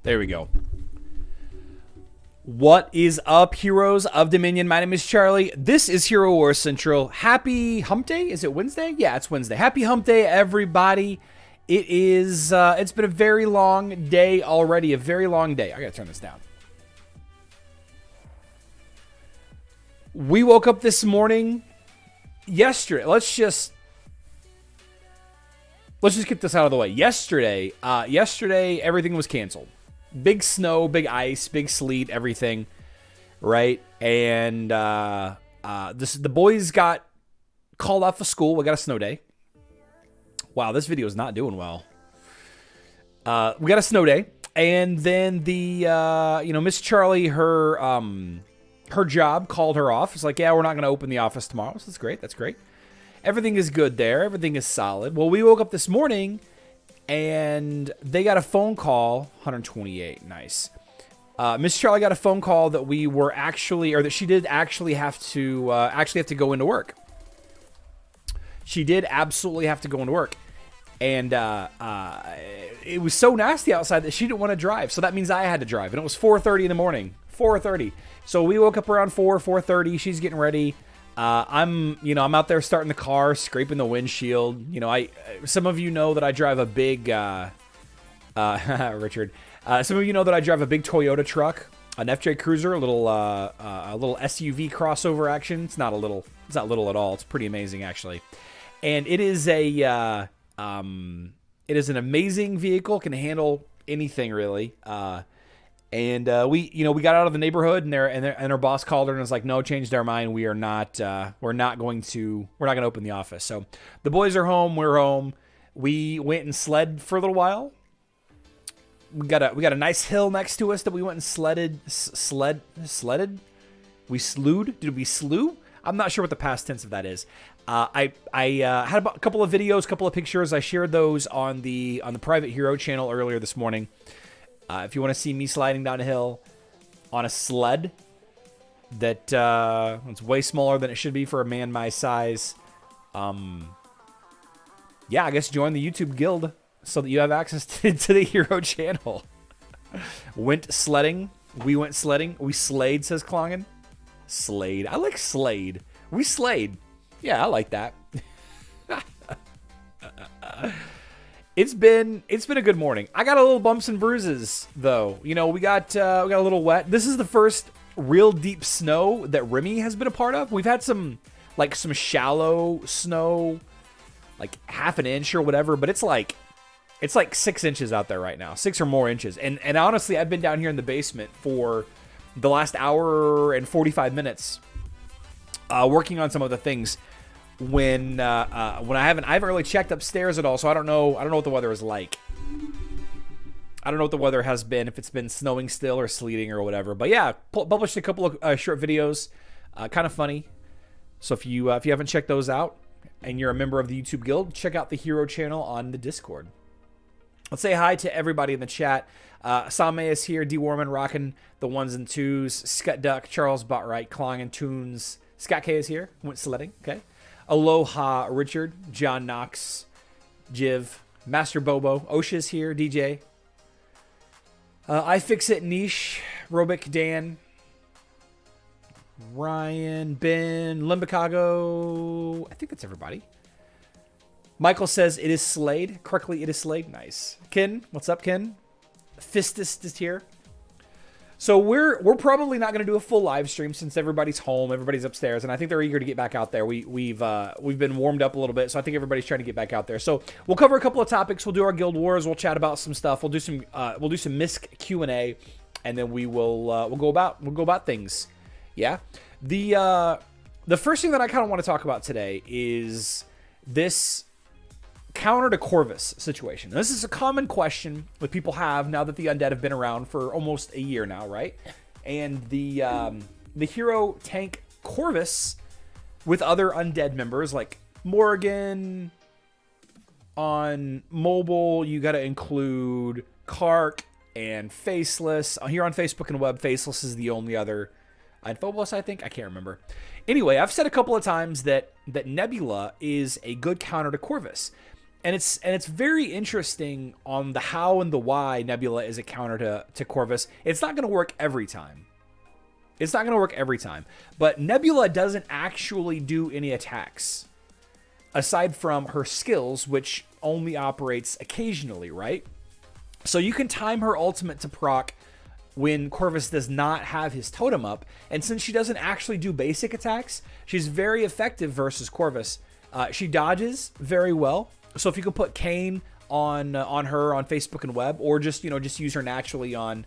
There we go. What is up, heroes of Dominion? My name is Charlie. This is Hero Wars Central. Happy Hump Day? Is it Wednesday? Yeah, it's Wednesday. Happy Hump Day, everybody. It is, it's been a very long day already. A very long day. I gotta turn this down. We woke up this morning, yesterday. Let's just get this out of the way. Yesterday, everything was canceled. Big snow, big ice, big sleet, everything, right? And the boys got called off of school. We got a snow day. Wow, this video is not doing well. We got a snow day, and then the Miss Charlie, her her job called her off. It's like, yeah, we're not going to open the office tomorrow. So that's great. That's great. Everything is good there. Everything is solid. Well, we woke up this morning and they got a phone call. 128. Nice. Miss Charlie got a phone call that we were actually, or that she did actually have to go into work. She did absolutely have to go into work. And it was so nasty outside that she didn't want to drive. So that means I had to drive. And it was 4:30 in the morning. 4:30. So we woke up around 4:30. She's getting ready. I'm out there starting the car, scraping the windshield. Some of you know that I drive a big, Richard. Some of you know that I drive a big Toyota truck, an FJ Cruiser, a little SUV crossover action. It's not little at all. It's pretty amazing actually, and it is an amazing vehicle. Can handle anything really. And we got out of the neighborhood, and her boss called her and was like, "No, changed our mind. We're not going to open the office." So the boys are home. We're home. We went and sled for a little while. We got a nice hill next to us that we went and sledded. We slewed. Did we slew? I'm not sure what the past tense of that is. I had a couple of videos, couple of pictures. I shared those on the private hero channel earlier this morning. If you want to see me sliding down a hill on a sled that it's way smaller than it should be for a man my size, yeah, I guess join the YouTube guild so that you have access to the hero channel. Went sledding. We went sledding. We slayed, says Klongen. Slayed. I like slayed. We slayed. Yeah, I like that. It's been a good morning. I got a little bumps and bruises though. We got a little wet. This is the first real deep snow that Remy has been a part of. We've had some shallow snow, like half an inch or whatever, but it's like 6 inches out there right now, 6 or more inches. And honestly, I've been down here in the basement for the last hour and 45 minutes, working on some of the things. When I haven't really checked upstairs at all, so I don't know what the weather is like. I don't know what the weather has been, if it's been snowing still or sleeting or whatever. But yeah, published a couple of short videos, kind of funny. So if you haven't checked those out and you're a member of the YouTube Guild, check out the Hero channel on the Discord. Let's say hi to everybody in the chat. Same is here, D Warman rocking the 1s and 2s, Scott Duck, Charles Botright, Klong and Tunes. Scott K is here, went sledding, okay. Aloha, Richard, John Knox, Jiv, Master Bobo, Osha's here, DJ. I Fix It, Niche, Robic, Dan, Ryan, Ben, Limbicago. I think that's everybody. Michael says it is slayed. Correctly, it is slayed. Nice. Ken, what's up, Ken? Fistus is here. So we're probably not going to do a full live stream since everybody's home, everybody's upstairs, and I think they're eager to get back out there. We've been warmed up a little bit, so I think everybody's trying to get back out there. So we'll cover a couple of topics. We'll do our Guild Wars. We'll chat about some stuff. We'll do some MISC Q&A, and then we'll go about things. Yeah. The first thing that I kind of want to talk about today is this counter to Corvus situation. Now, this is a common question that people have now that the undead have been around for almost a year now, right? And the hero tank Corvus with other undead members like Morrigan. On mobile, you got to include Kark and Faceless. Here on Facebook and web, Faceless is the only other Infobus, I think. I can't remember. Anyway, I've said a couple of times that Nebula is a good counter to Corvus. And it's very interesting on the how and the why Nebula is a counter to Corvus. It's not going to work every time. But Nebula doesn't actually do any attacks, aside from her skills, which only operates occasionally, right? So you can time her ultimate to proc when Corvus does not have his totem up. And since she doesn't actually do basic attacks, she's very effective versus Corvus. She dodges very well. So if you can put Kane on her on Facebook and web, or just use her naturally on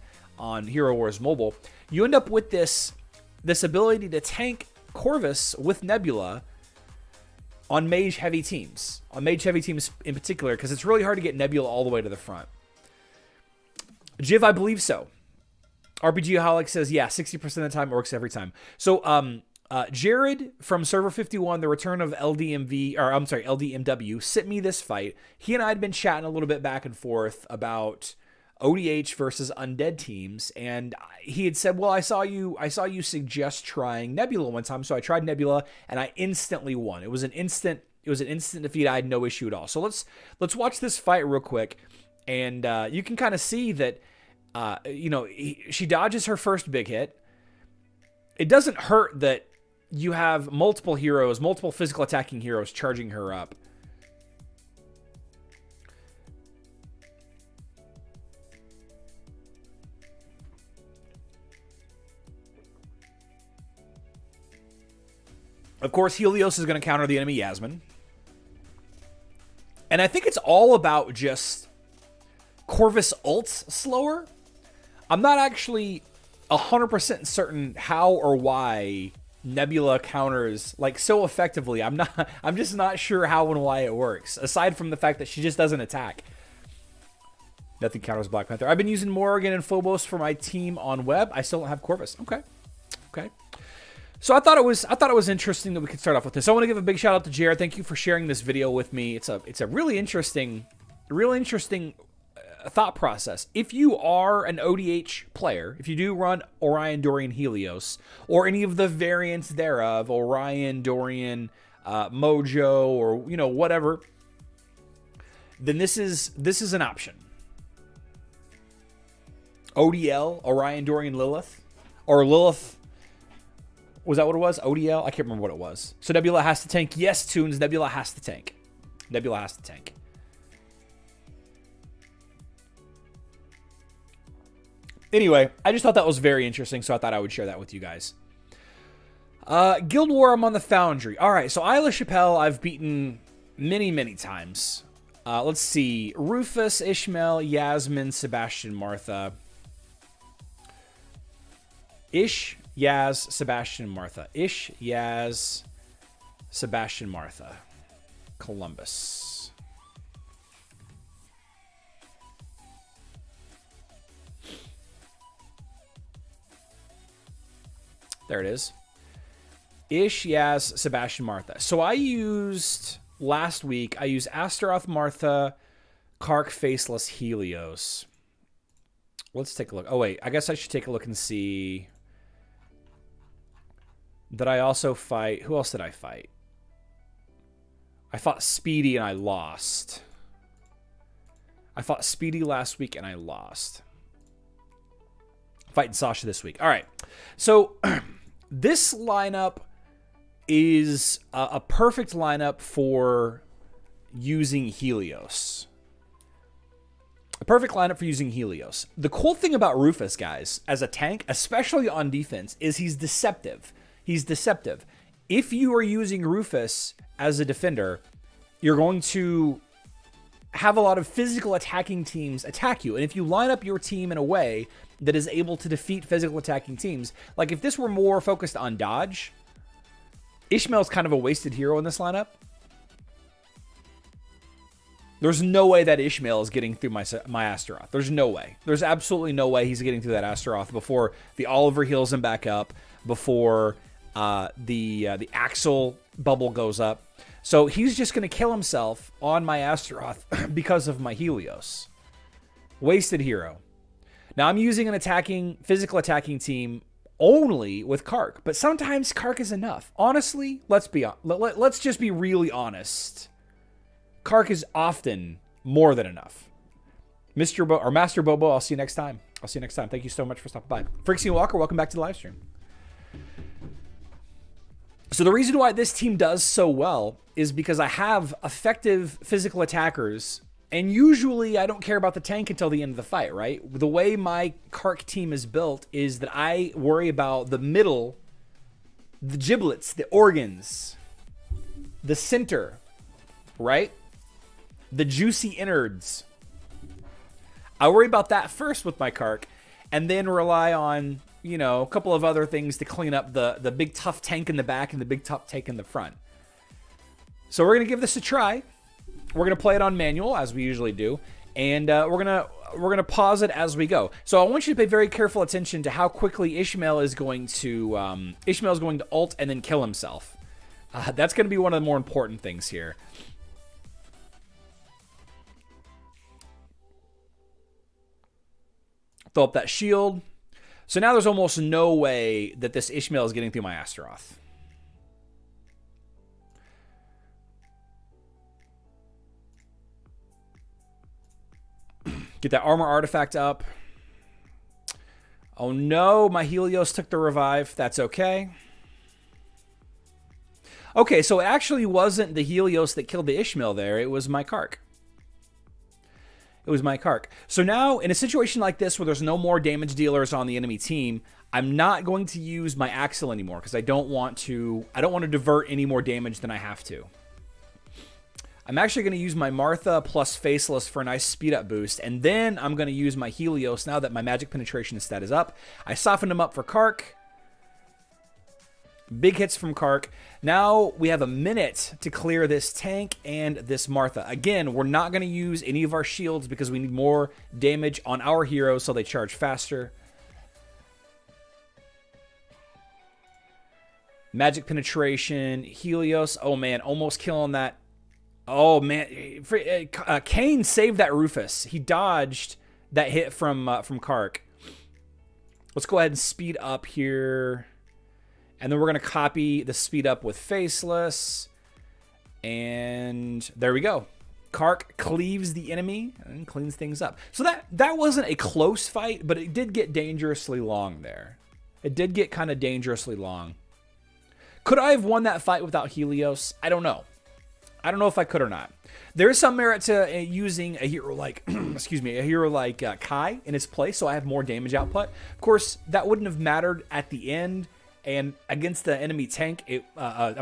Hero Wars Mobile, you end up with this ability to tank Corvus with Nebula on mage heavy teams. On mage heavy teams in particular, because it's really hard to get Nebula all the way to the front. Jiv, I believe so. RPGaholic says, yeah, 60% of the time it works every time. So, Jared from Server 51, the return of LDMW, sent me this fight. He and I had been chatting a little bit back and forth about ODH versus undead teams, and he had said, well, I saw you suggest trying Nebula one time, so I tried Nebula, and I instantly won. It was an instant defeat. I had no issue at all. So let's watch this fight real quick, and you can kind of see that, she dodges her first big hit. It doesn't hurt that you have multiple physical attacking heroes charging her up. Of course, Helios is going to counter the enemy Yasmin. And I think it's all about just Corvus ults slower. I'm not actually 100% certain how or why Nebula counters like so effectively. I'm just not sure how and why it works, aside from the fact that she just doesn't attack. Nothing counters Black Panther. I've been using Morrigan and Phobos for my team on web. I still don't have Corvus. Okay. So I thought it was interesting that we could start off with this. I want to give a big shout out to Jared. Thank you for sharing this video with me. It's a really interesting thought process. If you are an ODH player, if you do run Orion, Dorian, Helios, or any of the variants thereof, Orion, Dorian, Mojo, or whatever, then this is an option. ODL, Orion, Dorian, Lilith, or Lilith. Was that what it was? ODL? I can't remember what it was. So Nebula has to tank. Yes, Tunes. Nebula has to tank. Nebula has to tank. Anyway, I just thought that was very interesting, so I thought I would share that with you guys. Guild War, I'm on the Foundry. All right, so Isla Chappelle I've beaten many, many times. Let's see. Rufus, Ishmael, Yasmin, Sebastian, Martha. Ish, Yaz, Sebastian, Martha. Ish, Yaz, Sebastian, Martha. Columbus. There it is. Ish, Yaz, Sebastian, Martha. So last week, I used Astaroth, Martha, Kark, Faceless, Helios. Let's take a look. Oh, wait. I guess I should take a look and see. Did I also fight? Who else did I fight? I fought Speedy and I lost. I fought Speedy last week and I lost. Fighting Sasha this week. All right. So this lineup is a perfect lineup for using Helios. A perfect lineup for using Helios. The cool thing about Rufus, guys, as a tank, especially on defense, is he's deceptive. He's deceptive. If you are using Rufus as a defender, you're going to have a lot of physical attacking teams attack you. And if you line up your team in a way that is able to defeat physical attacking teams, like if this were more focused on dodge, Ishmael's kind of a wasted hero in this lineup. There's no way that Ishmael is getting through my Astaroth. There's no way. There's absolutely no way he's getting through that Astaroth before the Oliver heals him back up, before the Axel bubble goes up. So he's just going to kill himself on my Astaroth because of my Helios. Wasted hero. Now I'm using an physical attacking team only with Kark, but sometimes Kark is enough. Honestly, let's just be really honest. Kark is often more than enough. Master Bobo, I'll see you next time. Thank you so much for stopping by. Frixie Walker, welcome back to the live stream. So the reason why this team does so well is because I have effective physical attackers, and usually I don't care about the tank until the end of the fight, right? The way my Kark team is built is that I worry about the middle, the giblets, the organs, the center, right? The juicy innards. I worry about that first with my Kark, and then rely on, a couple of other things to clean up the big tough tank in the back and the big tough tank in the front. So we're going to give this a try. We're going to play it on manual, as we usually do. And we're going to pause it as we go. So I want you to pay very careful attention to how quickly Ishmael is going to ult and then kill himself. That's going to be one of the more important things here. Throw up that shield. So now there's almost no way that this Ishmael is getting through my Astaroth. Get that armor artifact up. Oh no, my Helios took the revive. That's okay. Okay, so it actually wasn't the Helios that killed the Ishmael there. It was my Kark. It was my Kark. So now, in a situation like this where there's no more damage dealers on the enemy team, I'm not going to use my Axel anymore because I don't want to divert any more damage than I have to. I'm actually going to use my Martha plus Faceless for a nice speed up boost, and then I'm going to use my Helios now that my magic penetration stat is up. I softened him up for Kark. Big hits from Kark. Now we have a minute to clear this tank and this Martha. Again, we're not going to use any of our shields because we need more damage on our heroes so they charge faster. Magic penetration, Helios. Oh man, almost killing that. Oh man, Kane saved that Rufus. He dodged that hit from Kark. Let's go ahead and speed up here. And then we're going to copy the speed up with Faceless. And there we go. Kark cleaves the enemy and cleans things up. So that wasn't a close fight, but it did get dangerously long there. It did get kind of dangerously long. Could I have won that fight without Helios? I don't know. I don't know if I could or not. There is some merit to using a hero like, excuse me, a hero like Kai in its place, so I have more damage output. Of course, that wouldn't have mattered at the end. And against the enemy tank, an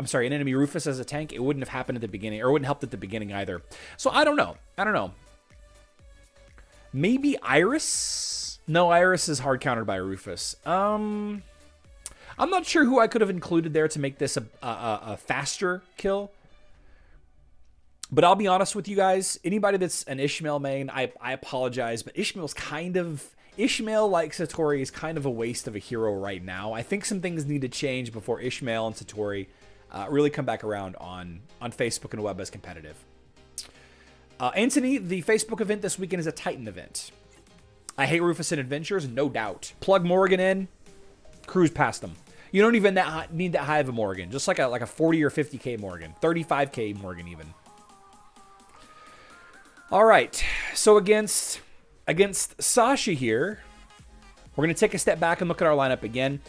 enemy Rufus as a tank, it wouldn't have happened at the beginning, or wouldn't help at the beginning either. So I don't know. I don't know. Maybe Iris? No, Iris is hard countered by Rufus. I'm not sure who I could have included there to make this a faster kill. But I'll be honest with you guys. Anybody that's an Ishmael main, I apologize, but Ishmael, like Satori, is kind of a waste of a hero right now. I think some things need to change before Ishmael and Satori really come back around on Facebook and web as competitive. Anthony, the Facebook event this weekend is a Titan event. I hate Rufus in Adventures, no doubt. Plug Morrigan in, cruise past them. You don't even need that high of a Morrigan, just like a 40 or 50k Morrigan, 35k Morrigan even. All right, so against Sasha here, we're going to take a step back and look at our lineup again.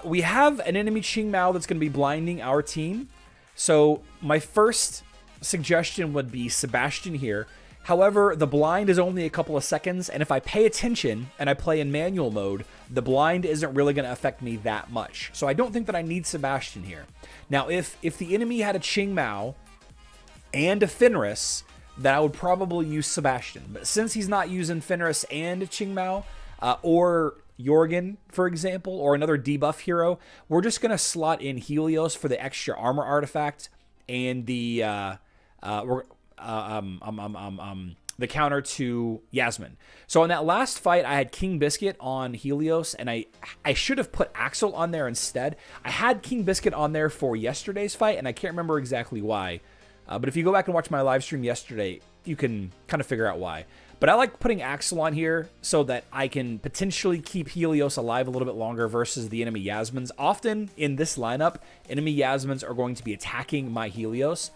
We have an enemy Qing Mao that's going to be blinding our team. So my first suggestion would be Sebastian here. However, the blind is only a couple of seconds, and if I pay attention and I play in manual mode, the blind isn't really going to affect me that much. So I don't think that I need Sebastian here. Now, if the enemy had a Qing Mao and a Fenris, then I would probably use Sebastian. But since he's not using Fenris and Qing Mao, or Jorgen, for example, or another debuff hero, we're just going to slot in Helios for the extra armor artifact and the counter to Yasmin. So in that last fight, I had King Biscuit on Helios, and I should have put Axel on there instead. I had King Biscuit on there for yesterday's fight, and I can't remember exactly why. But if you go back and watch my live stream yesterday, you can kind of figure out why. But I like putting Axel on here so that I can potentially keep Helios alive a little bit longer versus the enemy Yasmins. Often in this lineup, enemy Yasmins are going to be attacking my Helios.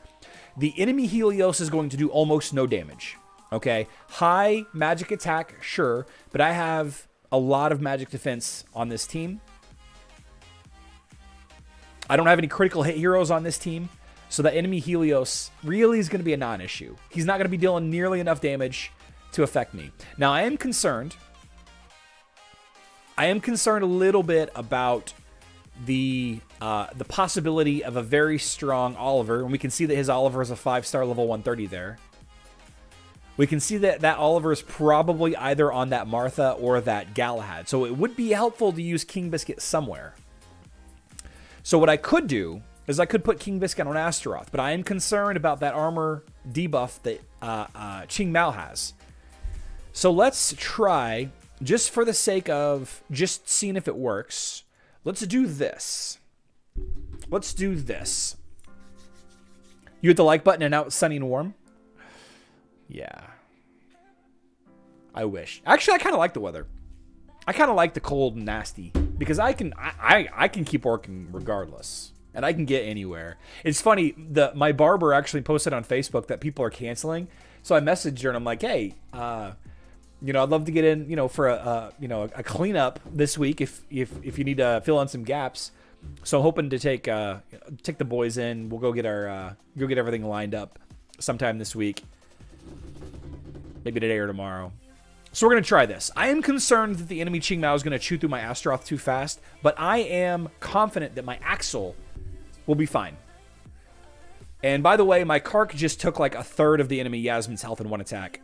The enemy Helios is going to do almost no damage. Okay? High magic attack, sure, but I have a lot of magic defense on this team. I don't have any critical hit heroes on this team. So the enemy Helios really is going to be a non-issue. He's not going to be dealing nearly enough damage to affect me. Now, I am concerned a little bit about the possibility of a very strong Oliver. And we can see that his Oliver is a 5-star level 130 there. We can see that Oliver is probably either on that Martha or that Galahad. So it would be helpful to use King Biscuit somewhere. So what I could do is I could put King Biscuit on Astaroth, but I am concerned about that armor debuff that Qing Mao has. So let's try, just for the sake of just seeing if it works, let's do this. Let's do this. You hit the like button and out sunny and warm? Yeah. I wish. Actually, I kind of like the weather. I kind of like the cold and nasty because I can keep working regardless, and I can get anywhere. It's funny, my barber actually posted on Facebook that people are canceling, so I messaged her and I'm like, hey, you know, I'd love to get in, you know, for a cleanup this week if you need to fill in some gaps. So I'm hoping to take the boys in. We'll go get everything lined up sometime this week, maybe today or tomorrow. So we're going to try this. I am concerned that the enemy Qingmao is going to chew through my Astaroth too fast, but I am confident that my Axel will be fine. And by the way, my Kark just took like a third of the enemy Yasmin's health in one attack.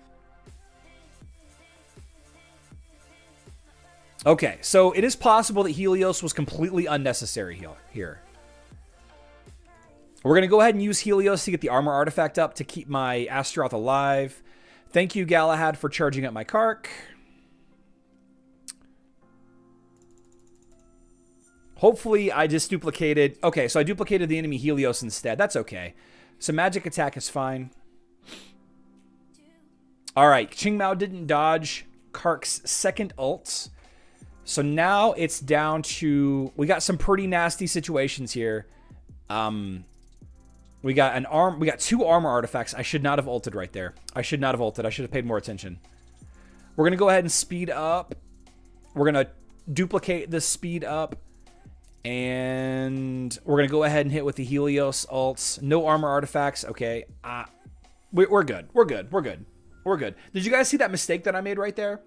Okay, so it is possible that Helios was completely unnecessary here. We're going to go ahead and use Helios to get the armor artifact up to keep my Astaroth alive. Thank you, Galahad, for charging up my Kark. Hopefully, I just duplicated... Okay, so I duplicated the enemy Helios instead. That's okay. So magic attack is fine. Alright, Qingmao didn't dodge Kark's second ult. So now it's down to... We got some pretty nasty situations here. We got two armor artifacts. I should not have ulted right there. I should not have ulted. I should have paid more attention. We're going to go ahead and speed up. We're going to duplicate the speed up. And we're going to go ahead and hit with the Helios ults. No armor artifacts. Okay. We're good. We're good. We're good. We're good. Did you guys see that mistake that I made right there?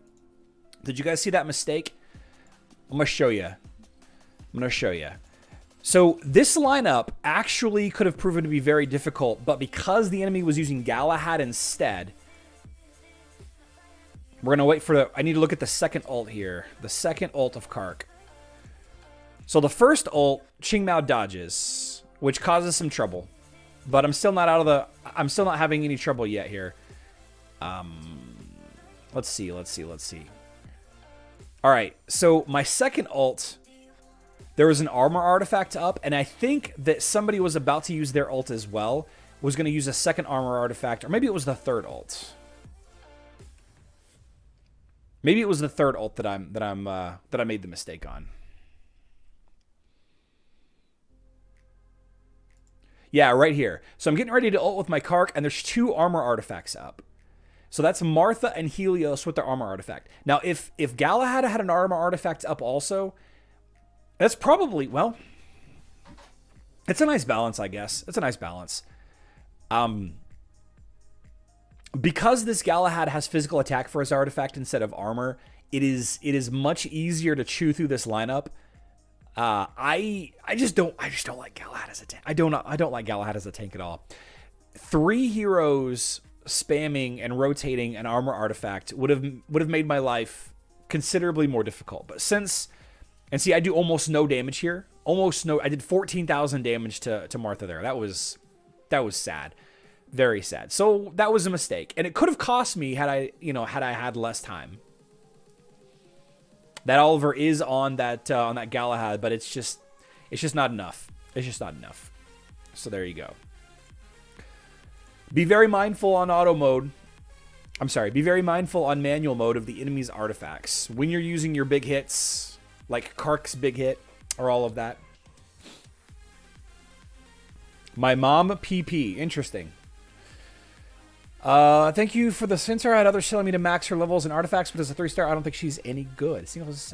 Did you guys see that mistake? I'm going to show you. I'm going to show you. So this lineup actually could have proven to be very difficult, but because the enemy was using Galahad instead, we're going to wait for I need to look at the second ult here. The second ult of Kark. So the first ult, Qingmao dodges, which causes some trouble. But I'm still not I'm still not having any trouble yet here. Let's see. All right, so my second ult... There was an armor artifact up, and I think that somebody was about to use their ult as well. Was going to use a second armor artifact, or maybe it was the third ult. Maybe it was the third ult that I made the mistake on. Yeah, right here. So I'm getting ready to ult with my Kark, and there's two armor artifacts up. So that's Martha and Helios with their armor artifact. Now, if Galahad had an armor artifact up also... That's probably, well, it's a nice balance, I guess. It's a nice balance. Because this Galahad has physical attack for his artifact instead of armor, it is much easier to chew through this lineup. I just don't like Galahad as a tank. I don't like Galahad as a tank at all. 3 heroes spamming and rotating an armor artifact would have made my life considerably more difficult. But since... And see, I do almost no damage here. Almost no. I did 14,000 damage to Martha there. That was sad. Very sad. So that was a mistake. And it could have cost me had I had less time. That Oliver is on that Galahad, but it's just not enough. It's just not enough. So there you go. Be very mindful on auto mode. I'm sorry. Be very mindful on manual mode of the enemy's artifacts when you're using your big hits. Like Kark's big hit, or all of that. My mom PP. Interesting. Thank you for the censor. I had others telling me to max her levels and artifacts, but as a 3-star, I don't think she's any good. Singles.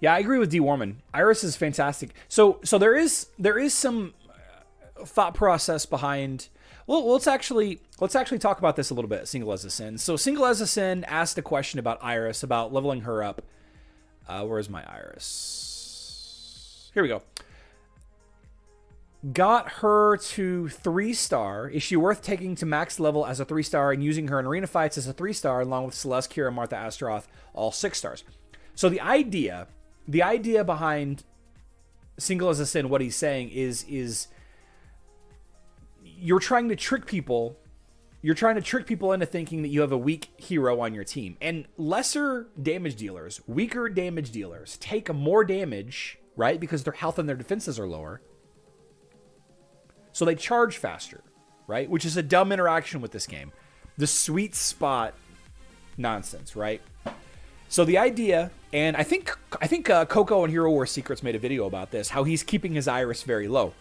Yeah, I agree with D. Warman. Iris is fantastic. So there is some thought process behind. Well, let's actually talk about this a little bit. Single as a Sin. So Single as a Sin asked a question about Iris, about leveling her up. Where's my Iris? Here we go. Got her to 3-star. Is she worth taking to max level as a 3-star and using her in arena fights as a 3-star, along with Celeste, Kira, Martha, Astaroth, all 6 stars? So the idea behind Single as a Sin, what he's saying is you're trying to trick people. You're trying to trick people into thinking that you have a weak hero on your team. And lesser damage dealers, weaker damage dealers, take more damage, right? Because their health and their defenses are lower. So they charge faster, right? Which is a dumb interaction with this game. The sweet spot nonsense, right? So the idea, and I think Coco and Hero War Secrets made a video about this, how he's keeping his Iris very low.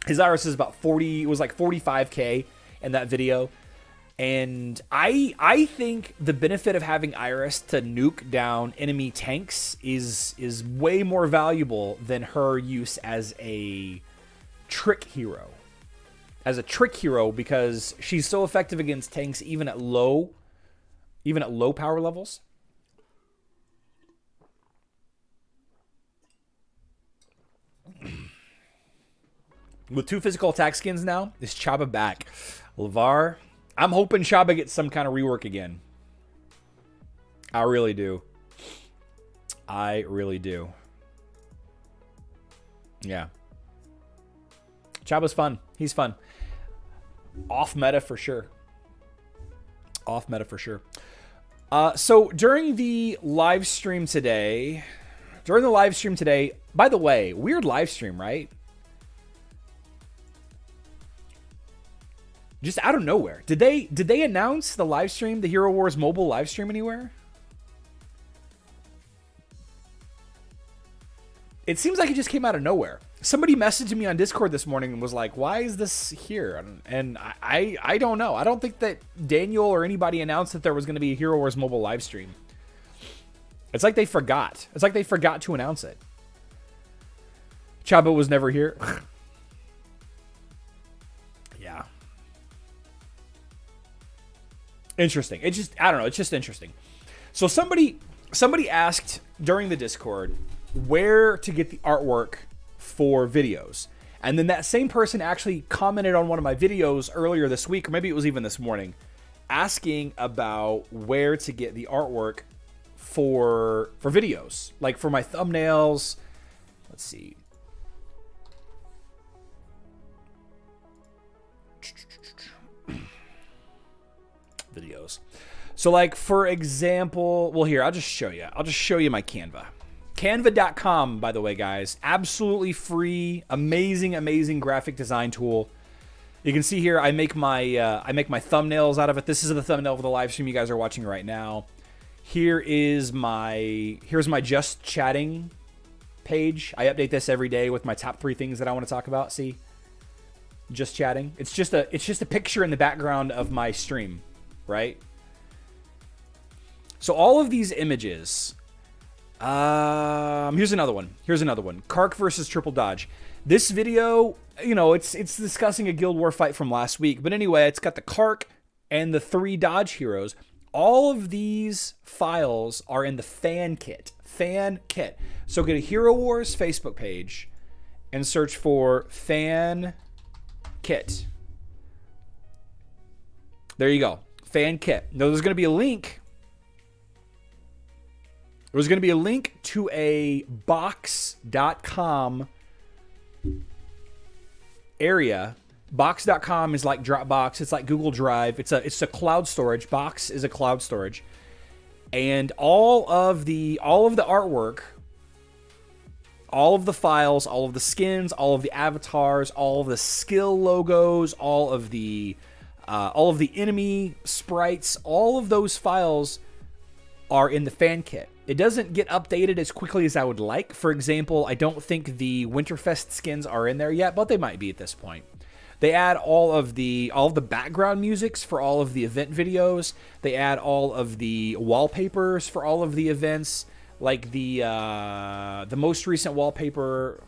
His Iris is about 40, it was like 45k in that video. And I think the benefit of having Iris to nuke down enemy tanks is way more valuable than her use as a trick hero. As a trick hero, because she's so effective against tanks even at low power levels. With 2 physical attack skins now, is Chaba back? LeVar, I'm hoping Chaba gets some kind of rework again. I really do. I really do. Yeah. Chaba's fun. He's fun. Off meta for sure. Off meta for sure. So during the live stream today, by the way, weird live stream, right? Just out of nowhere. Did they announce the live stream, the Hero Wars mobile live stream anywhere? It seems like it just came out of nowhere. Somebody messaged me on Discord this morning and was like, why is this here? And I don't know. I don't think that Daniel or anybody announced that there was going to be a Hero Wars mobile live stream. It's like they forgot. It's like they forgot to announce it. Chaba was never here. Yeah. Interesting. It's just, I don't know. It's just interesting. So somebody asked during the Discord where to get the artwork for videos. And then that same person actually commented on one of my videos earlier this week, or maybe it was even this morning, asking about where to get the artwork for videos. Like for my thumbnails. Let's see. Videos. So like, for example, well, here, I'll just show you. I'll just show you my Canva. Canva.com, by the way, guys. Absolutely free, amazing graphic design tool. You can see here, I make my thumbnails out of it. This is the thumbnail for the live stream you guys are watching right now. Here's my just chatting page. I update this every day with my top 3 things that I want to talk about. See? Just chatting. It's just a picture in the background of my stream, right? So all of these images. Here's another one. Kark versus Triple Dodge. This video, you know, it's discussing a Guild War fight from last week. But anyway, it's got the Kark and the 3 Dodge heroes. All of these files are in the fan kit. So go to Hero Wars Facebook page and search for fan kit. There you go. Fan kit. Now there's going to be a link. There's going to be a link to a box.com area. Box.com is like Dropbox. It's like Google Drive. It's a cloud storage. Box is a cloud storage. And all of the artwork, all of the files, all of the skins, all of the avatars, all of the skill logos, all of the enemy sprites, all of those files are in the fan kit. It doesn't get updated as quickly as I would like. For example, I don't think the Winterfest skins are in there yet, but they might be at this point. They add all of the background musics for all of the event videos. They add all of the wallpapers for all of the events, like the most recent wallpaper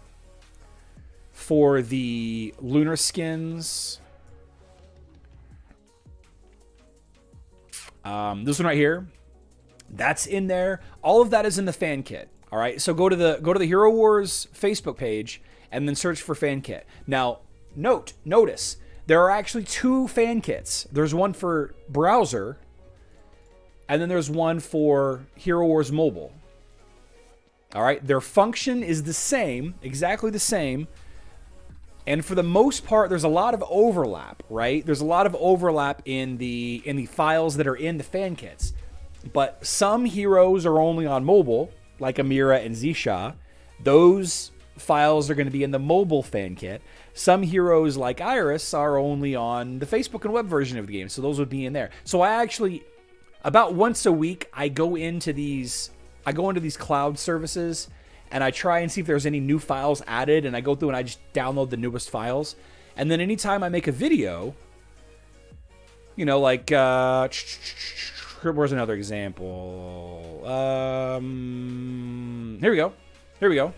for the lunar skins. This one right here. That's in there. All of that is in the fan kit. All right. So go to the Hero Wars Facebook page and then search for fan kit. Now, notice there are actually 2 fan kits. There's one for browser, and then there's one for Hero Wars mobile. All right, their function is the same, exactly the same. And for the most part, there's a lot of overlap, right? There's a lot of overlap in the files that are in the fan kits. But some heroes are only on mobile, like Amira and Zisha. Those files are going to be in the mobile fan kit. Some heroes like Iris are only on the Facebook and web version of the game, so those would be in there. So I actually, about once a week, I go into these cloud services, and I try and see if there's any new files added, and I go through and I just download the newest files. And then anytime I make a video, you know, like, where's another example? Here we go.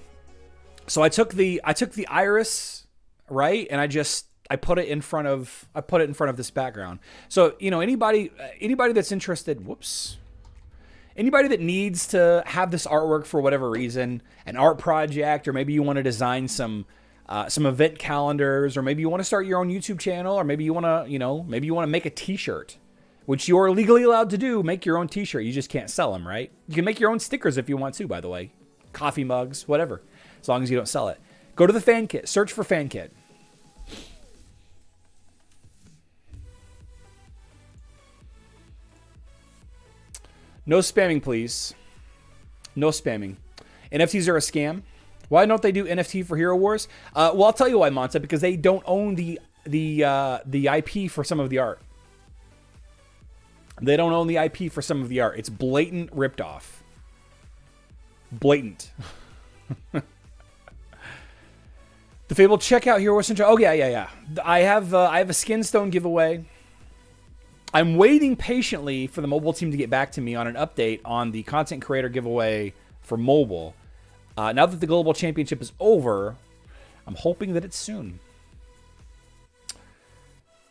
So I took the Iris, right, and I put it in front of this background. So, you know, anybody that's interested, anybody that needs to have this artwork for whatever reason, an art project, or maybe you want to design some event calendars, or maybe you want to start your own YouTube channel, or maybe you want to make a t-shirt, which you're legally allowed to do. Make your own t-shirt. You just can't sell them, right? You can make your own stickers if you want to, by the way. Coffee mugs, whatever, as long as you don't sell it. Go to the fan kit. Search for fan kit. No spamming, please. No spamming. NFTs are a scam. Why don't they do NFT for Hero Wars? Well, I'll tell you why, Monta, because they don't own the IP for some of the art. They don't own the IP for some of the art. It's blatant ripped off. Blatant. The Fable checkout Hero Wars Central. Oh yeah. I have a Skinstone giveaway. I'm waiting patiently for the mobile team to get back to me on an update on the content creator giveaway for mobile. Now that the Global Championship is over, I'm hoping that it's soon.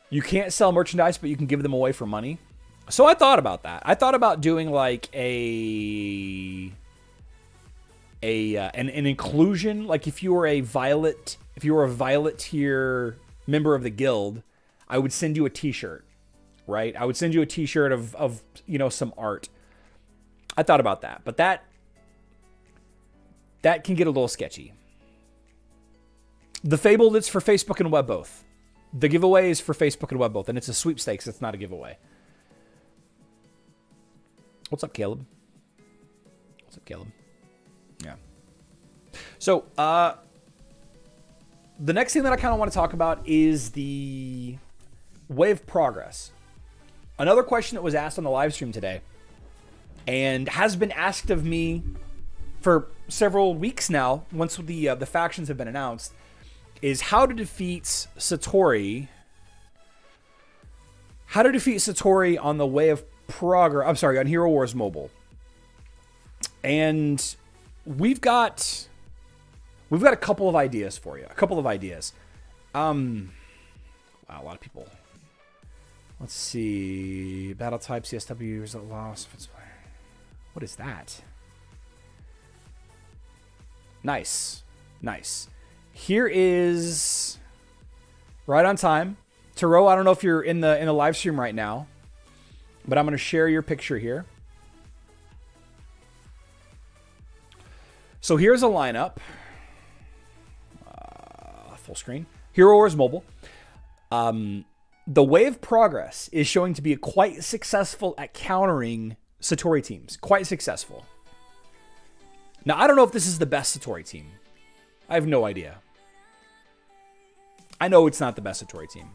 You can't sell merchandise, but you can give them away for money. So I thought about that. I thought about doing like an inclusion. Like if you were a Violet tier member of the guild, I would send you a t-shirt. Right? I would send you a t-shirt of some art. I thought about that, but that can get a little sketchy. The Fable, that's for Facebook and web both. The giveaway is for Facebook and web both, and it's a sweepstakes. It's not a giveaway. What's up, Caleb? Yeah. So, the next thing that I kind of want to talk about is the way of progress. Another question that was asked on the live stream today, and has been asked of me for several weeks now, once the factions have been announced, is how to defeat Satori. How to defeat Satori on the way of progress. I'm sorry, on Hero Wars Mobile. And we've got a couple of ideas for you. Wow, a lot of people. Let's see. Battle type CSW is a loss. What is that? Nice. Here is right on time. Taro, I don't know if you're in the live stream right now, but I'm going to share your picture here. So here's a lineup. Full screen. Hero Wars Mobile. The way of progress is showing to be quite successful at countering Satori teams. Quite successful. Now, I don't know if this is the best Satori team. I have no idea. I know it's not the best Satori team.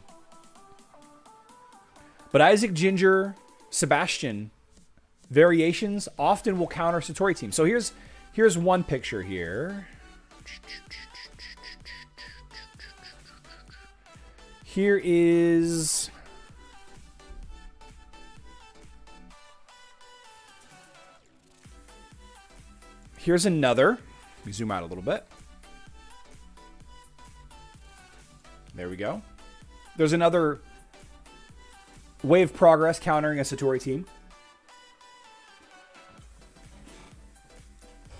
But Isaac, Ginger, Sebastian variations often will counter Satori teams. So here's one picture here. Here's another. Let me zoom out a little bit. There we go. There's another way of progress countering a Satori team.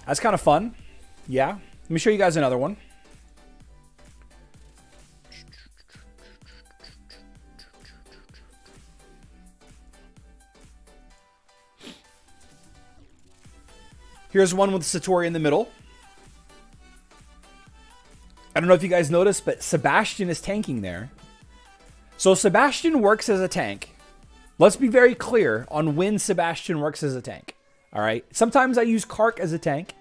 That's kind of fun. Yeah. Let me show you guys another one. Here's one with Satori in the middle. I don't know if you guys noticed, but Sebastian is tanking there. So Sebastian works as a tank. Let's be very clear on when Sebastian works as a tank. All right. Sometimes I use Kark as a tank.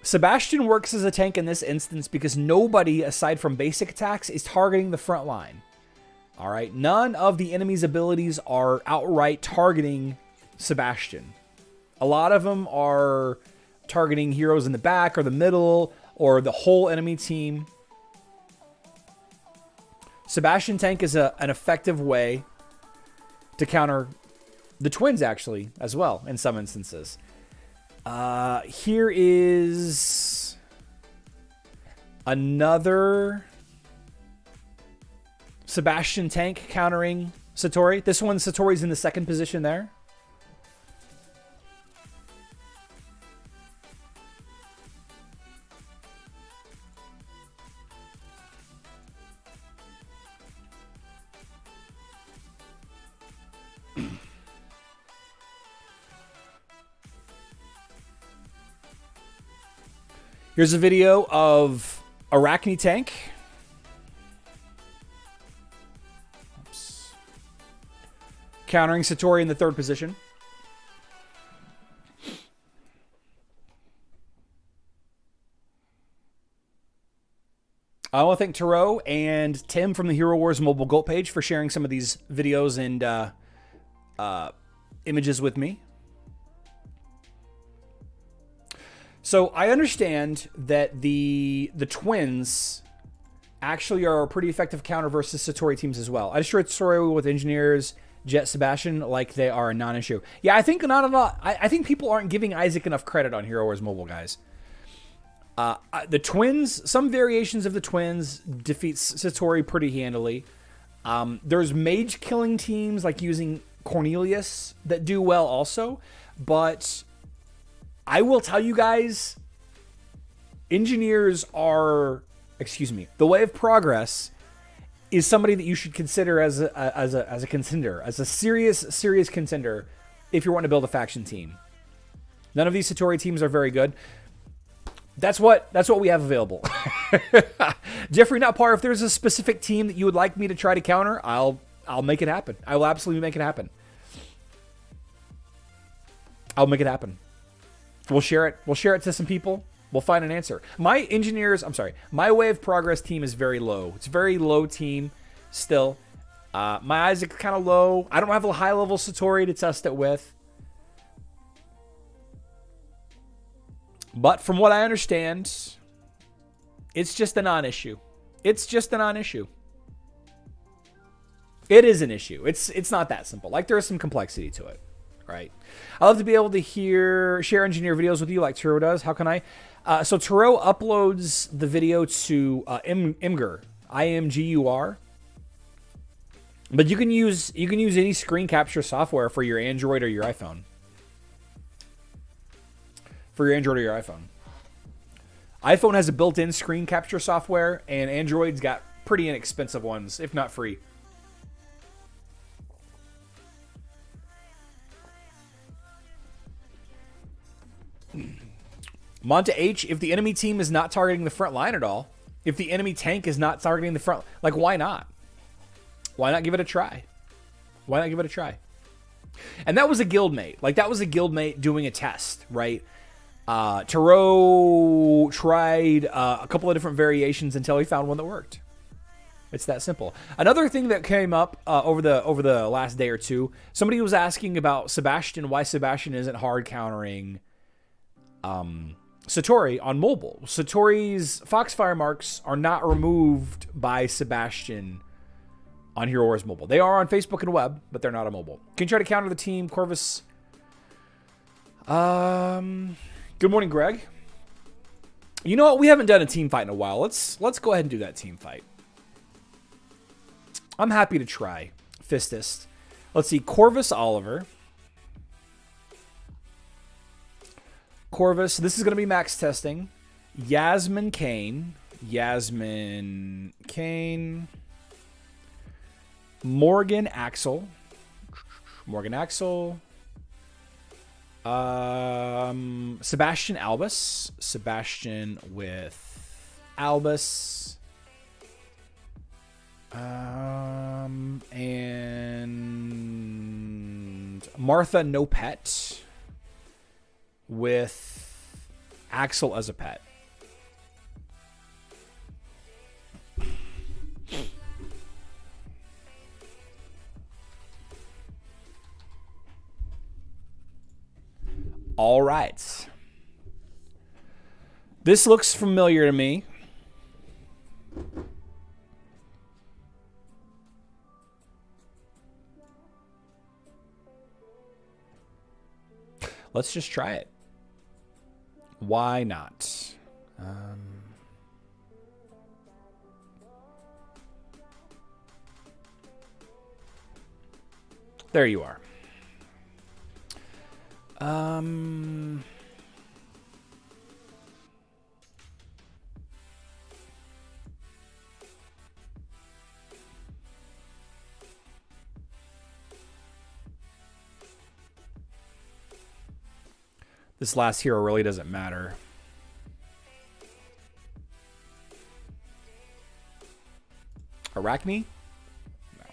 Sebastian works as a tank in this instance because nobody, aside from basic attacks, is targeting the front line. All right. None of the enemy's abilities are outright targeting Sebastian. A lot of them are targeting heroes in the back or the middle or the whole enemy team. Sebastian tank is an effective way to counter the twins, actually, as well, in some instances. Here is another Sebastian tank countering Satori. This one, Satori's in the second position there. Here's a video of Arachne Tank. Oops. Countering Satori in the third position. I want to thank Taro and Tim from the Hero Wars mobile goat page for sharing some of these videos and images with me. So I understand that the twins actually are a pretty effective counter versus Satori teams as well. I destroyed Satori with Engineers, Jet, Sebastian like they are a non-issue. Yeah, I think not a lot. I think people aren't giving Isaac enough credit on Hero Wars Mobile, guys. The twins, some variations of the twins defeats Satori pretty handily. There's mage killing teams like using Cornelius that do well also, but I will tell you guys, Engineers are, the Way of Progress is somebody that you should consider as a contender, as a serious contender if you're wanting to build a faction team. None of these Satori teams are very good. That's what we have available. Jeffrey Nutpar, if there's a specific team that you would like me to try to counter, I'll make it happen. I will absolutely make it happen. I'll make it happen. We'll share it. We'll share it to some people. We'll find an answer. My Way of Progress team is very low. It's a very low team still. My Isaac's kind of low. I don't have a high level Satori to test it with. But from what I understand, it's just a non-issue. It's just a non-issue. It is an issue. It's not that simple. Like, there is some complexity to it. Right. I love to be able to share engineer videos with you like Turo does. How can I? So Turo uploads the video to Imgur, IMGUR. But you can use any screen capture software for your Android or your iPhone. iPhone has a built-in screen capture software, and Android's got pretty inexpensive ones, if not free. Monta H, if the enemy team is not targeting the front line at all, if the enemy tank is not targeting the front, like, why not? Why not give it a try? Why not give it a try? And that was a guildmate. Like, that was a guildmate doing a test, right? Taro tried a couple of different variations until he found one that worked. It's that simple. Another thing that came up over the last day or two, somebody was asking about Sebastian, why Sebastian isn't hard countering Satori on mobile. Satori's Foxfire marks are not removed by Sebastian on Hero Wars Mobile. They are on Facebook and web, but they're not on mobile. Can you try to counter the team, Corvus? Good morning, Greg. You know what? We haven't done a team fight in a while. Let's go ahead and do that team fight. I'm happy to try. Fistist. Let's see. Corvus Oliver. Corvus. This is going to be max testing. Yasmin Kane. Morgan Axel. Sebastian Albus. Sebastian with Albus. And Martha, no pet. With Axel as a pet. All right. This looks familiar to me. Let's just try it. Why not? There you are. This last hero really doesn't matter. Arachne? No.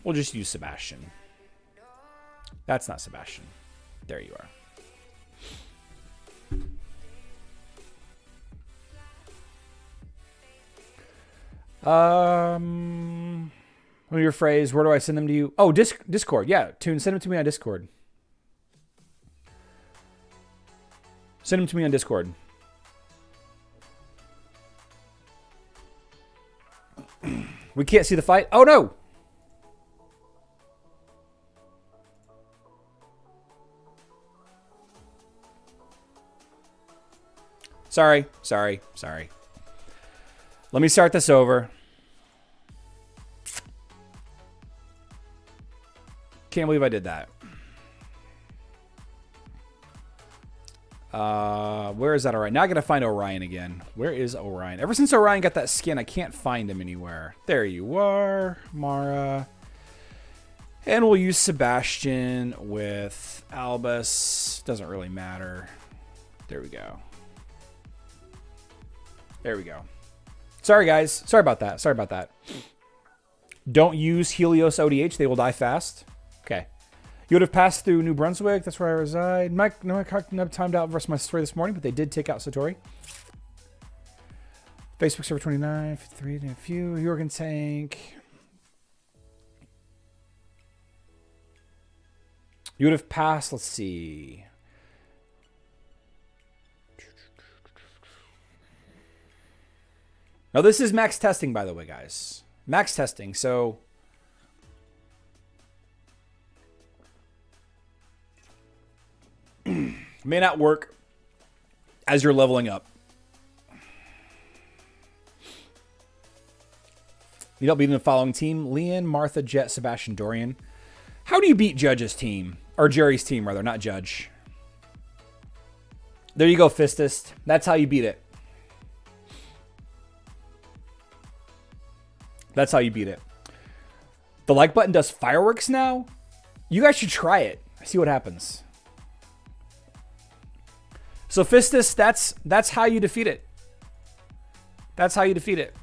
We'll just use Sebastian. That's not Sebastian. There you are. Your phrase, where do I send them to you? Oh, Discord. Yeah, Toon, send them to me on Discord. Send them to me on Discord. We can't see the fight. Oh, no. Sorry. Let me start this over. Can't believe I did that. Where is that Orion? Now I gotta find Orion again. Where is Orion? Ever since Orion got that skin, I can't find him anywhere. There you are, Mara. And we'll use Sebastian with Albus. Doesn't really matter. There we go. There we go. Sorry, guys. Sorry about that. Don't use Helios ODH. They will die fast. Okay. You would have passed through New Brunswick. That's where I reside. Mike, no, I never timed out versus my story this morning, but they did take out Satori. Facebook server 29, 53, a few. Morrigan Tank. You would have passed, let's see. Now, this is max testing, by the way, guys. Max testing, so... may not work as you're leveling up. You don't beat the following team: Leon, Martha, Jet, Sebastian, Dorian. How do you beat Judge's team? Or Jerry's team, rather, not Judge. There you go, Fistist. That's how you beat it. That's how you beat it. The like button does fireworks now? You guys should try it. See what happens. So Fistus, that's how you defeat it. That's how you defeat it.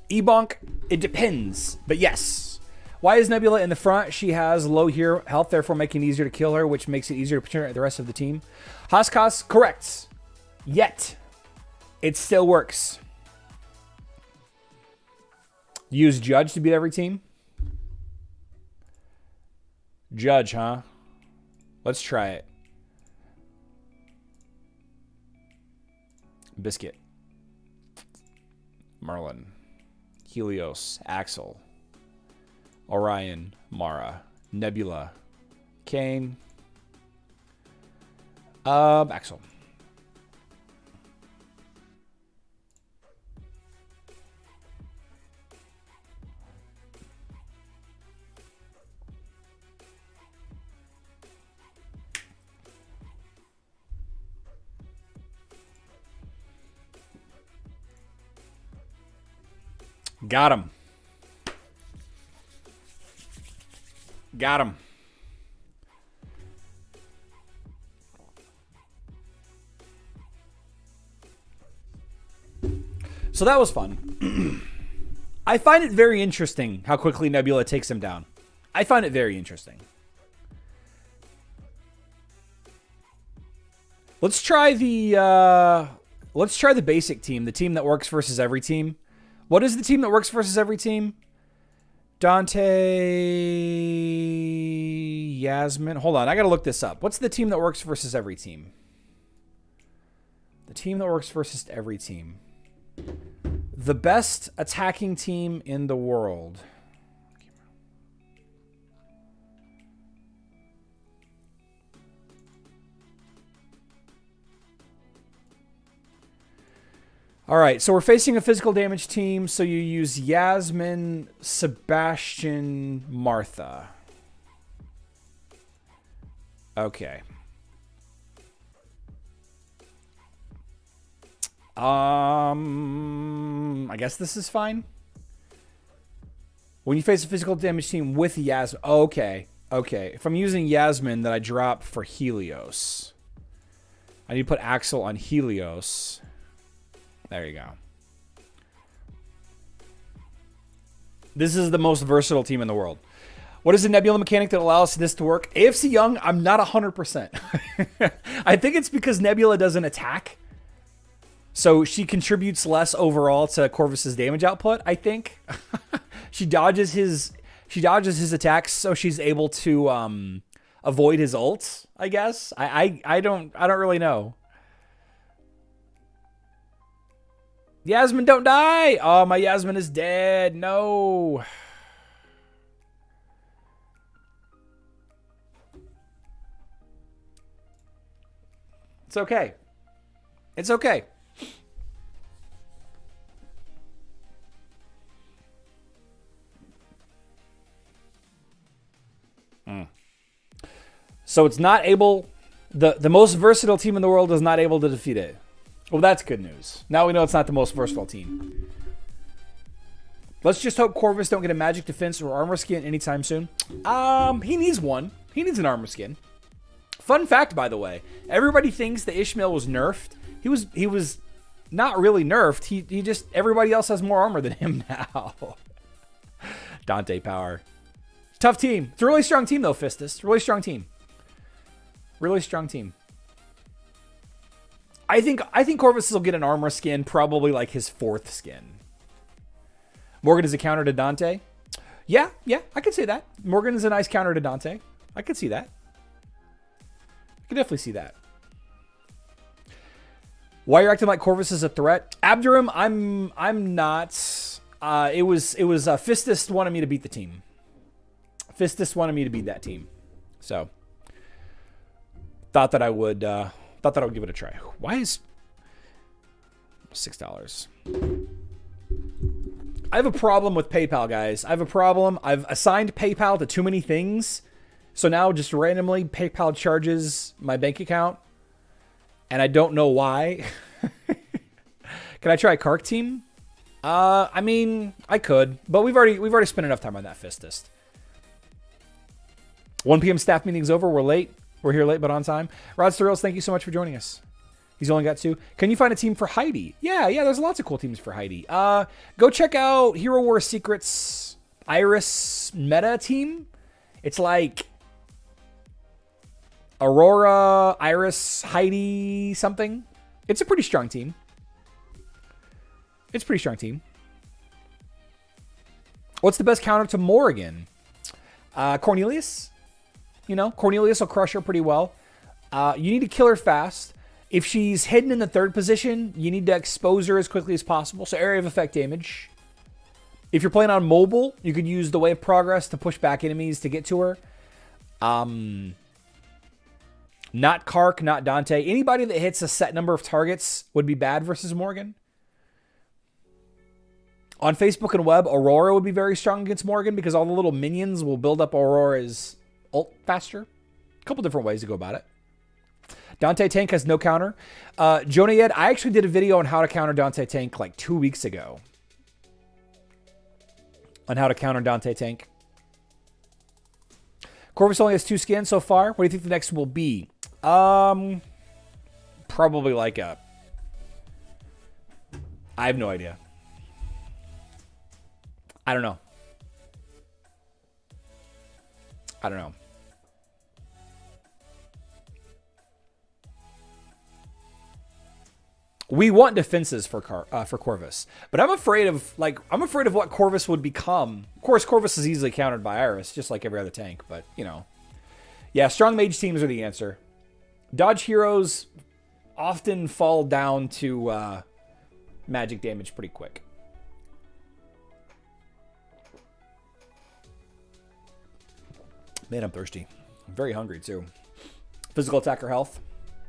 Ebonk, it depends, but yes. Why is Nebula in the front? She has low hero health, therefore making it easier to kill her, which makes it easier to protect the rest of the team. Hoskas, correct. Yet, it still works. Use Judge to beat every team. Judge, huh? Let's try it. Biscuit. Merlin. Helios. Axel. Orion. Mara. Nebula. Kane. Axel. Got him. Got him. So that was fun. I find it very interesting how quickly Nebula takes him down. I find it very interesting. Let's try the basic team, the team that works versus every team. What is the team that works versus every team? Dante, Yasmin. Hold on, I gotta look this up. What's the team that works versus every team? The team that works versus every team. The best attacking team in the world. All right, so we're facing a physical damage team, so you use Yasmin, Sebastian, Martha. Okay. I guess this is fine. When you face a physical damage team with Yasmin. Oh, okay. Okay. If I'm using Yasmin, then I drop for Helios. I need to put Axel on Helios. There you go. This is the most versatile team in the world. What is the Nebula mechanic that allows this to work? AFC Young, I'm not 100%. I think it's because Nebula doesn't attack. So she contributes less overall to Corvus's damage output, I think. She dodges his attacks, so she's able to avoid his ults, I guess. I don't really know. Yasmin, don't die! Oh, my Yasmin is dead. No. It's okay. It's okay. So it's not able... The most versatile team in the world is not able to defeat it. Well, that's good news. Now we know it's not the most versatile team. Let's just hope Corvus don't get a magic defense or armor skin anytime soon. He needs one. He needs an armor skin. Fun fact, by the way. Everybody thinks that Ishmael was nerfed. He was not really nerfed. He just... Everybody else has more armor than him now. Dante power. Tough team. It's a really strong team, though, Fistus. Really strong team. Really strong team. I think Corvus will get an armor skin, probably like his 4th skin. Morrigan is a counter to Dante. Yeah, I could say that. Morrigan is a nice counter to Dante. I could see that. I could definitely see that. Why you're acting like Corvus is a threat? Abdurum, I'm not. It was Fistus wanted me to beat the team. Fistus wanted me to beat that team. So thought that I would give it a try. Why is $6? I have a problem with PayPal, guys. I have a problem. I've assigned PayPal to too many things. So now just randomly PayPal charges my bank account. And I don't know why. Can I try Kark Team? I mean, I could. But we've already spent enough time on that Fistus. 1 p.m. staff meeting's over. We're late. We're here late, but on time. Rod Sturrills, thank you so much for joining us. He's only got 2. Can you find a team for Heidi? Yeah, there's lots of cool teams for Heidi. Go check out Hero War Secrets Iris meta team. It's like Aurora, Iris, Heidi, something. It's a pretty strong team. It's a pretty strong team. What's the best counter to Morrigan? Cornelius. You know, Cornelius will crush her pretty well. You need to kill her fast. If she's hidden in the 3rd position, you need to expose her as quickly as possible. So area of effect damage. If you're playing on mobile, you could use the Way of Progress to push back enemies to get to her. Not Kark, not Dante. Anybody that hits a set number of targets would be bad versus Morrigan. On Facebook and web, Aurora would be very strong against Morrigan because all the little minions will build up Aurora's ult faster. A couple different ways to go about it. Dante Tank has no counter. Jonah Yed, I actually did a video on how to counter Dante Tank like 2 weeks ago. On how to counter Dante Tank. Corvus only has 2 skins so far. What do you think the next will be? Probably like a... I have no idea. I don't know. I don't know. We want defenses for Corvus, but I'm afraid of what Corvus would become. Of course, Corvus is easily countered by Iris, just like every other tank. But you know, yeah, strong mage teams are the answer. Dodge heroes often fall down to magic damage pretty quick. Man, I'm thirsty. I'm very hungry too. Physical attack or health?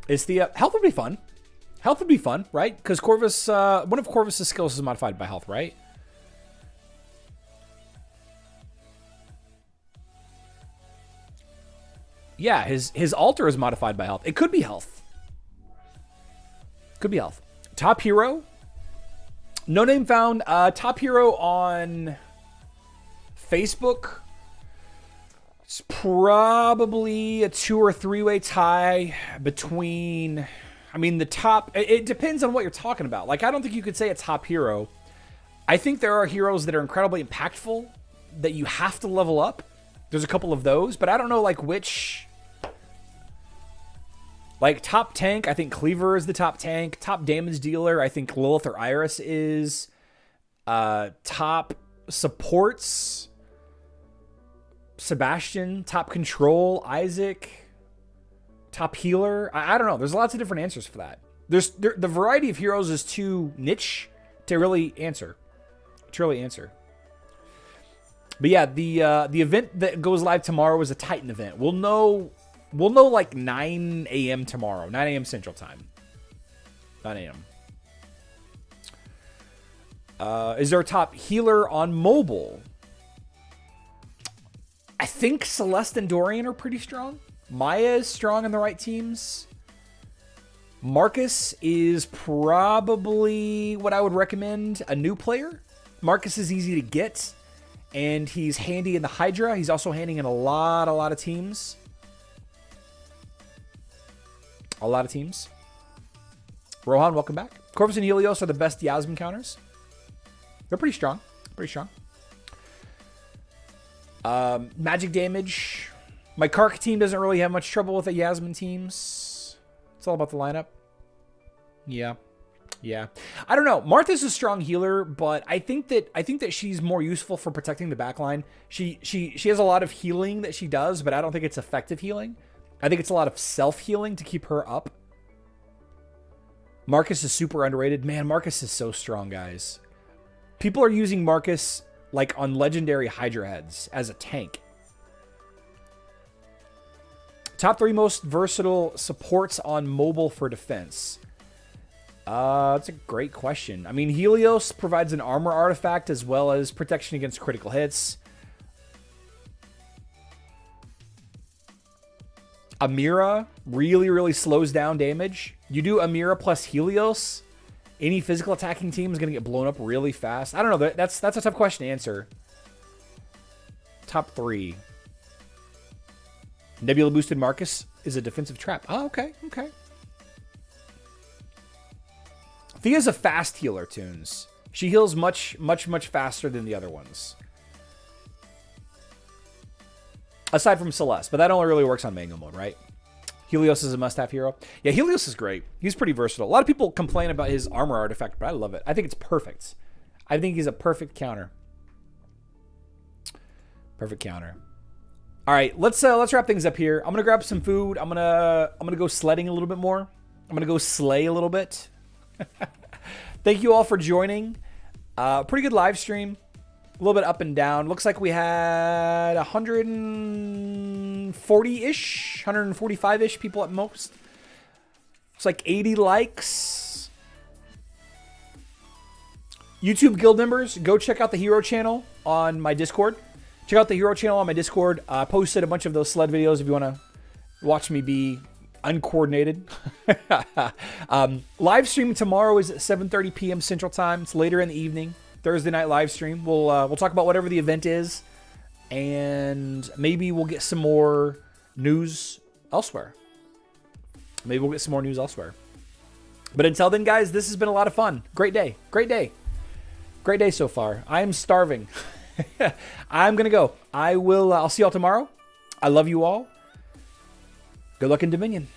Is the health would be fun. Health would be fun, right? Because Corvus, one of Corvus's skills is modified by health, right? Yeah, his altar is modified by health. It could be health. Could be health. Top hero. No name found. Top hero on Facebook. It's probably a 2 or 3-way tie between... I mean, the top... It depends on what you're talking about. Like, I don't think you could say a top hero. I think there are heroes that are incredibly impactful that you have to level up. There's a couple of those, but I don't know, like, which... Like, top tank, I think Cleaver is the top tank. Top damage dealer, I think Lilith or Iris is. Top supports, Sebastian. Top control, Isaac. Top healer, I don't know. There's lots of different answers for that. The variety of heroes is too niche to really answer. But yeah, the event that goes live tomorrow is a Titan event. We'll know like 9 a.m. tomorrow. 9 a.m. Central Time. 9 a.m. Is there a top healer on mobile? I think Celeste and Dorian are pretty strong. Maya is strong in the right teams. Marcus is probably what I would recommend a new player. Marcus is easy to get, and he's handy in the Hydra. He's also handy in a lot of teams. A lot of teams. Rohan, welcome back. Corvus and Helios are the best Yasmin counters. They're pretty strong. Magic damage. My Kark team doesn't really have much trouble with the Yasmin teams. It's all about the lineup. Yeah. I don't know. Martha's a strong healer, but I think that she's more useful for protecting the backline. She has a lot of healing that she does, but I don't think it's effective healing. I think it's a lot of self-healing to keep her up. Marcus is super underrated. Man, Marcus is so strong, guys. People are using Marcus like on legendary Hydra heads as a tank. Top 3 most versatile supports on mobile for defense. That's a great question. I mean, Helios provides an armor artifact as well as protection against critical hits. Amira really slows down damage. You do Amira plus Helios, any physical attacking team is going to get blown up really fast. I don't know. That's a tough question to answer. Top 3. Nebula boosted Marcus is a defensive trap. Oh, okay. Thea's a fast healer, Tunes. She heals much faster than the other ones. Aside from Celeste, but that only really works on manual mode, right? Helios is a must-have hero. Yeah, Helios is great. He's pretty versatile. A lot of people complain about his armor artifact, but I love it. I think it's perfect. I think he's a perfect counter. All right, let's wrap things up here. I'm gonna grab some food. I'm gonna go sledding a little bit more. I'm gonna go slay a little bit. Thank you all for joining. Pretty good live stream. A little bit up and down. Looks like we had 140-ish, 145-ish people at most. Looks like 80 likes. YouTube Guild members, go check out the Hero channel on my Discord. Check out the Hero channel on my Discord. I posted a bunch of those sled videos if you want to watch me be uncoordinated. Live stream tomorrow is at 7:30 p.m. Central Time. It's later in the evening. Thursday night live stream. We'll talk about whatever the event is, and maybe we'll get some more news elsewhere. But until then, guys, this has been a lot of fun. Great day so far. I am starving. I'm going to go. I'll see y'all tomorrow. I love you all. Good luck in Dominion.